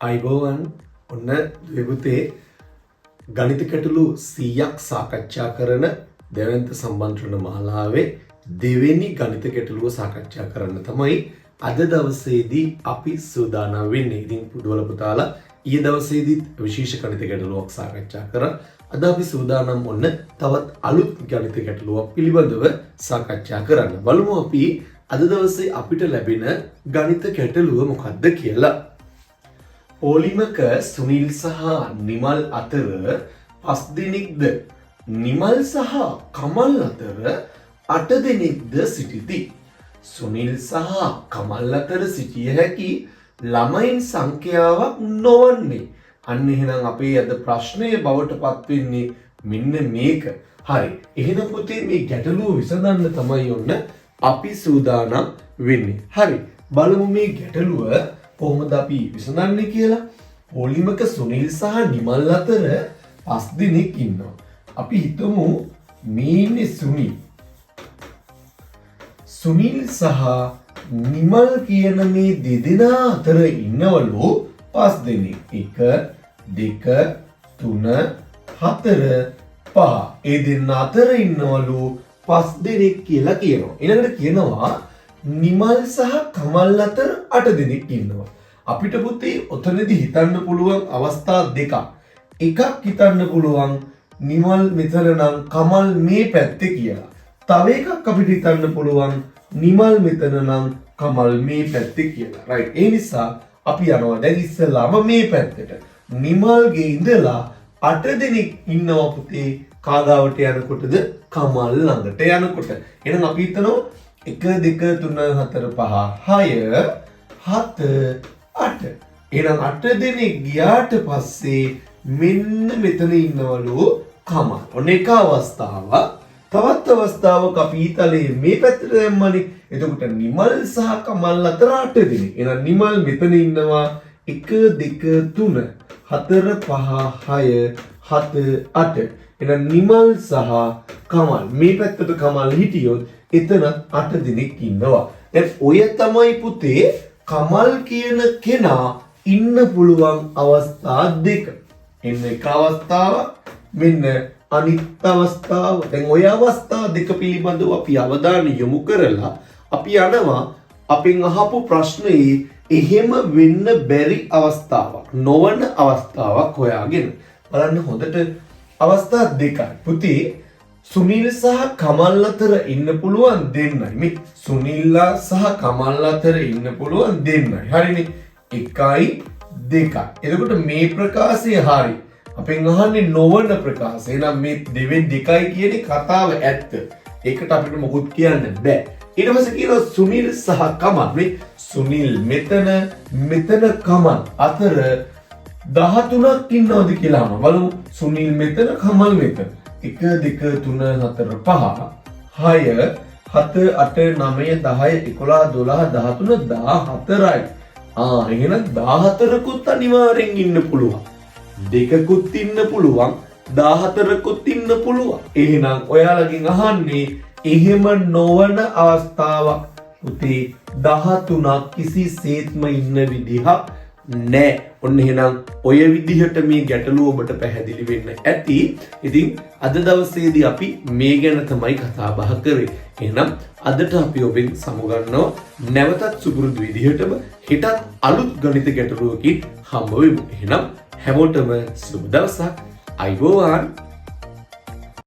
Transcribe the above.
අයිබෝවන් ඔන්න දෙවිපුතේ ගණිත ගැටලු 100ක් සාකච්ඡා කරන දෙවන්ත සම්බන්ධන මාලාවේ දෙවෙනි ගණිත ගැටලුව සාකච්ඡා කරන්න තමයි අද දවසේදී අපි සූදානම් වෙන්නේ. ඉතින් පුදුවල පුතාලා ඊයේ දවසේදීත් විශේෂ ගණිත ගැටලුවක් සාකච්ඡා කරා. අද අපි සූදානම් ඔන්න තවත් අලුත් ගණිත ගැටලුවක් පිළිබඳව සාකච්ඡා කරන්න. බලමු අපි අද දවසේ අපිට ලැබෙන ගණිත ගැටලුව මොකක්ද කියලා. පොලිමක සුනිල් සහ නිමල් අතර 5 දෙනෙක්ද නිමල් සහ කමල් අතර 8 දෙනෙක්ද සිටිති. සුනිල් සහ කමල් අතර සිටිය හැකි ළමයින් සංඛ්‍යාවක් නොවන්නේ. අන්න එහෙනම් අපේ අද ප්‍රශ්නය බවට පත් වෙන්නේ මෙන්න මේක. හරි. එහෙනම් පුතේ මේ ගැටලුව විසඳන්න තමයි ඔන්න අපි සූදානම් වෙන්නේ. හරි. බලමු මේ ගැටලුව කොහොමද අපි විසඳන්නේ කියලා. පොලිමක සුනිල් සහ නිමල් අතර 5 දෙනෙක් ඉන්නවා. අපි හිතමු මේ ඉන්නේ සුනිල්. සුනිල් සහ නිමල් කියන මේ දෙදෙනා අතර ඉන්නවලු 5 දෙනෙක්. 1 2 3 4 5. ඒ දෙන්න අතර ඉන්නවලු 5 දෙනෙක් කියලා කියනවා. ඊළඟට කියනවා නිමල් සහ කමල් අතර 8 දෙනෙක් ඉන්නවා. අපිට පුතේ ඔතනදී හිතන්න පුළුවන් අවස්ථා දෙකක්. එකක් හිතන්න පුළුවන් නිමල් මෙතන නම් කමල් මේ පැත්තේ කියලා. තව එකක් අපිට හිතන්න පුළුවන් නිමල් මෙතන නම් කමල් මේ පැත්තේ කියලා. රයිට්. ඒ නිසා අපි යනවා දැන් ඉස්සෙල්ලාම මේ පැත්තට. නිමල්ගේ ඉඳලා 8 දෙනෙක් ඉන්නවා පුතේ කාගාවට යනකොටද කමල් ළඟට යනකොට. එහෙනම් අපි හිතනවා 1 2 3 4 5 6 7 8. එහෙනම් 8 දෙනෙක් ගියාට පස්සේ මෙන්න මෙතන ඉන්නවලු කමල්. ඔන්න එක අවස්ථාවක්. තවත් අවස්ථාවක අපි ඊතලයේ මේ පැත්තට දැම්මනේ. එතකොට නිමල් සහ කමල් අතර 8 දෙනෙක්. එහෙනම් නිමල් මෙතන ඉන්නවා 1 2 3 4 5 6 7 8. එහෙනම් නිමල් සහ කමල් මේ පැත්තට කමල් හිටියොත් එතන 8 දෙනෙක් ඉන්නවා. දැන් ඔය තමයි පුතේ කමල් කියන කෙනා ඉන්න පුළුවන් අවස්ථා දෙක. එන්න එක අවස්ථාවක් මෙන්න අනිත් අවස්ථාව. දැන් ඔය අවස්ථා දෙක පිළිබඳව අපි අවධානය යොමු කරලා අපි යනවා අපෙන් අහපු ප්‍රශ්නයේ එහෙම වෙන්න බැරි අවස්ථාවක් නොවන අවස්ථාවක් හොයාගෙන බලන්න. හොඳට අවස්ථා දෙකයි පුතේ. සුනිල් සහ කමල් අතර ඉන්න පුළුවන් දෙන්නයි. මේ සුනිල්ලා සහ කමල් අතර ඉන්න පුළුවන් දෙන්නයි. හරිනේ. 1යි 2යි. එතකොට මේ ප්‍රකාශය හරි. අපෙන් අහන්නේ නොවන ප්‍රකාශය. එහෙනම් මේ දෙවෙන් 2යි කියන්නේ කතාව ඇත්ත. ඒකට අපිට මොකුත් කියන්න බෑ. ඊට පස්සේ කියනවා සුනිල් සහ කමල්. මේ සුනිල් මෙතන කමල් අතර 13ක් ඉන්නවද කියලා අහනවා. බලමු. සුනිල් මෙතන කමල් මෙතන. 1 2 3 4 5 6 7 8 9 10 11 12 13 14යි. එහෙනම් 14කුත් අනිවාර්යෙන් ඉන්න පුළුවන්. දෙකකුත් ඉන්න පුළුවන්. 14කුත් ඉන්න පුළුවන්. එහෙනම් ඔයාලගෙන් අහන්නේ එහෙම නොවන අවස්ථාවක් පුතේ 13ක් කිසිසේත්ම ඉන්න විදිහක් නෑ. ඔන්න එහෙනම් ඔය විදිහට මේ ගැටලුව ඔබට පැහැදිලි වෙන්න ඇති. ඉතින් අද දවසේදී අපි මේ ගැන තමයි කතා බහ කරේ. එහෙනම් අදට අපි ඔබෙන් සමුගන්නවා නැවතත් සුපුරුදු විදිහටම හෙටත් අලුත් ගණිත ගැටලුවකින් හම්බ වෙමු. එහෙනම් හැමෝටම සුබ දවසක්. අයිබෝවන්.